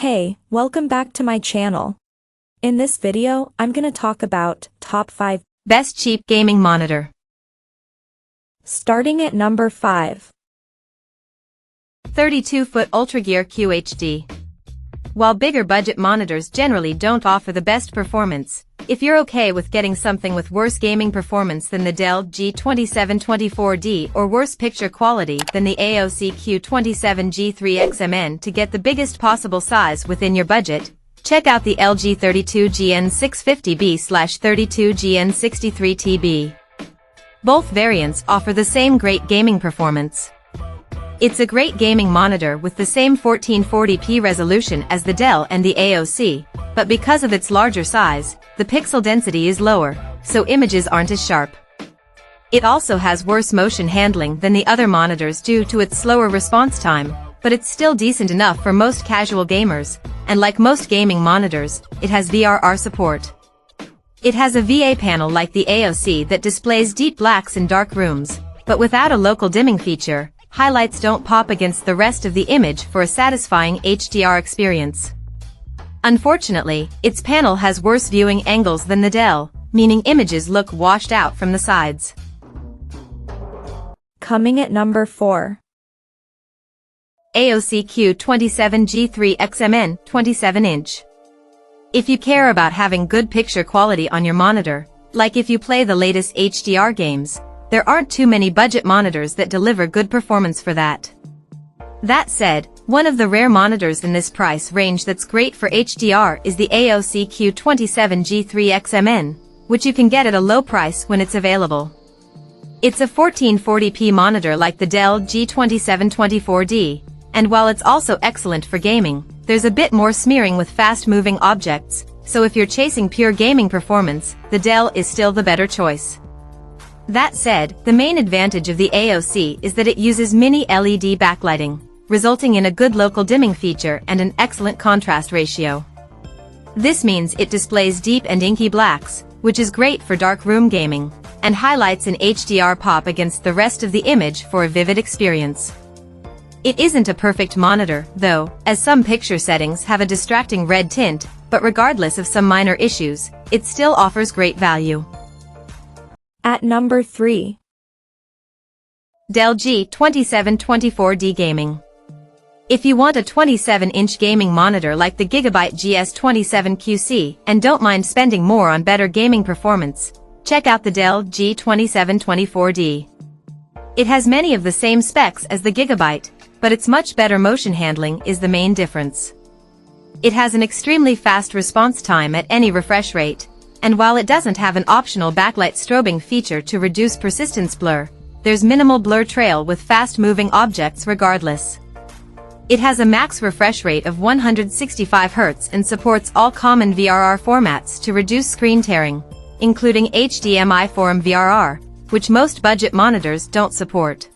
Hey, welcome back to my channel. In this video, I'm gonna talk about top 5 best cheap gaming monitor. Starting at number 5. 32-foot UltraGear QHD. While bigger budget monitors generally don't offer the best performance, if you're okay with getting something with worse gaming performance than the Dell G2724D or worse picture quality than the AOC Q27G3XMN to get the biggest possible size within your budget, check out the LG 32GN650B/32GN63TB. Both variants offer the same great gaming performance. It's a great gaming monitor with the same 1440p resolution as the Dell and the AOC, but because of its larger size, the pixel density is lower, so images aren't as sharp. It also has worse motion handling than the other monitors due to its slower response time, but it's still decent enough for most casual gamers, and like most gaming monitors, it has VRR support. It has a VA panel like the AOC that displays deep blacks in dark rooms, but without a local dimming feature, highlights don't pop against the rest of the image for a satisfying HDR experience. Unfortunately, its panel has worse viewing angles than the Dell, meaning images look washed out from the sides. Coming at number 4. AOC Q27G3XMN 27-inch. If you care about having good picture quality on your monitor, like if you play the latest HDR games, there aren't too many budget monitors that deliver good performance for that. That said, one of the rare monitors in this price range that's great for HDR is the AOC Q27G3XMN, which you can get at a low price when it's available. It's a 1440p monitor like the Dell G2724D, and while it's also excellent for gaming, there's a bit more smearing with fast-moving objects, so if you're chasing pure gaming performance, the Dell is still the better choice. That said, the main advantage of the AOC is that it uses mini LED backlighting, resulting in a good local dimming feature and an excellent contrast ratio. This means it displays deep and inky blacks, which is great for dark room gaming, and highlights in HDR pop against the rest of the image for a vivid experience. It isn't a perfect monitor, though, as some picture settings have a distracting red tint, but regardless of some minor issues, it still offers great value. At number 3. Dell G2724D Gaming. If you want a 27-inch gaming monitor like the GIGABYTE GS27QC and don't mind spending more on better gaming performance, check out the Dell G2724D. It has many of the same specs as the GIGABYTE, but its much better motion handling is the main difference. It has an extremely fast response time at any refresh rate, and while it doesn't have an optional backlight strobing feature to reduce persistence blur, there's minimal blur trail with fast-moving objects regardless. It has a max refresh rate of 165 Hz and supports all common VRR formats to reduce screen tearing, including HDMI Forum VRR, which most budget monitors don't support.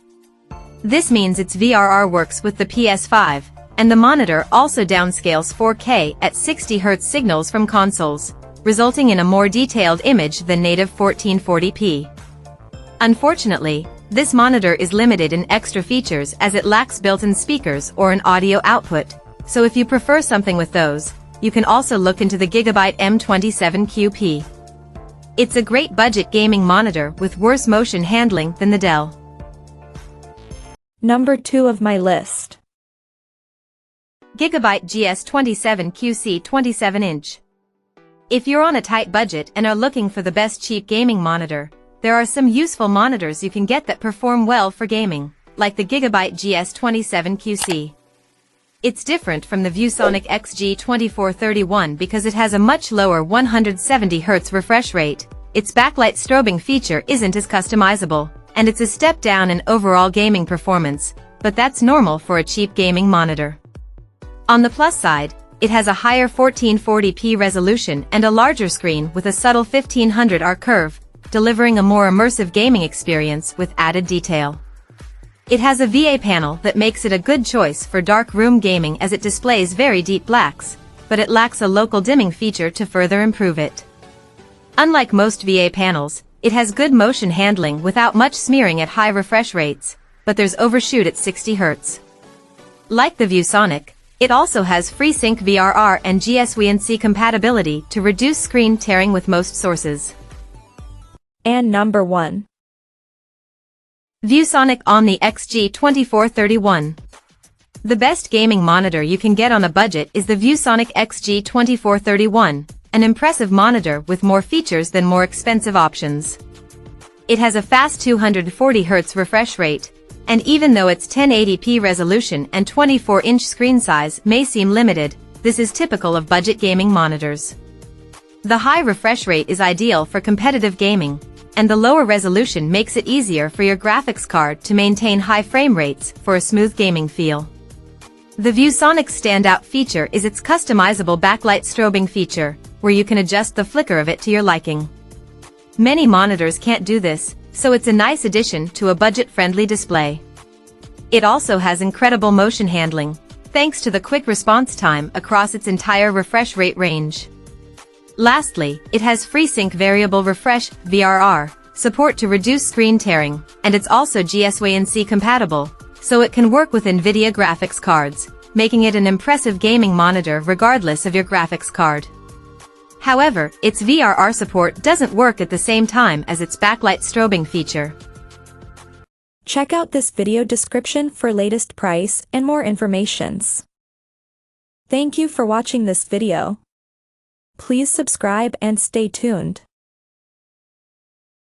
This means its VRR works with the PS5, and the monitor also downscales 4K at 60 Hz signals from consoles, resulting in a more detailed image than native 1440p. Unfortunately, this monitor is limited in extra features as it lacks built-in speakers or an audio output, so if you prefer something with those, you can also look into the GIGABYTE M27QP. It's a great budget gaming monitor with worse motion handling than the Dell. Number 2 of my list. GIGABYTE GS27QC 27-inch. If you're on a tight budget and are looking for the best cheap gaming monitor, there are some useful monitors you can get that perform well for gaming, like the GIGABYTE GS27QC. It's different from the ViewSonic XG2431 because it has a much lower 170 Hz refresh rate, its backlight strobing feature isn't as customizable, and it's a step down in overall gaming performance, but that's normal for a cheap gaming monitor. On the plus side, it has a higher 1440p resolution and a larger screen with a subtle 1500R curve, delivering a more immersive gaming experience with added detail. It has a VA panel that makes it a good choice for dark room gaming as it displays very deep blacks, but it lacks a local dimming feature to further improve it. Unlike most VA panels, it has good motion handling without much smearing at high refresh rates, but there's overshoot at 60 Hz. Like the ViewSonic, It also has FreeSync VRR and GSWNC compatibility to reduce screen tearing with most sources. And number 1. ViewSonic OMNI XG2431. The best gaming monitor you can get on a budget is the ViewSonic XG2431, an impressive monitor with more features than more expensive options. It has a fast 240Hz refresh rate, and even though its 1080p resolution and 24-inch screen size may seem limited, this is typical of budget gaming monitors. The high refresh rate is ideal for competitive gaming, and the lower resolution makes it easier for your graphics card to maintain high frame rates for a smooth gaming feel. The ViewSonic's standout feature is its customizable backlight strobing feature, where you can adjust the flicker of it to your liking. Many monitors can't do this, so it's a nice addition to a budget-friendly display. It also has incredible motion handling, thanks to the quick response time across its entire refresh rate range. Lastly, it has FreeSync Variable Refresh (VRR) support to reduce screen tearing, and it's also GSWNC compatible, so it can work with NVIDIA graphics cards, making it an impressive gaming monitor regardless of your graphics card. However, its VRR support doesn't work at the same time as its backlight strobing feature. Check out this video description for latest price and more informations. Thank you for watching this video. Please subscribe and stay tuned.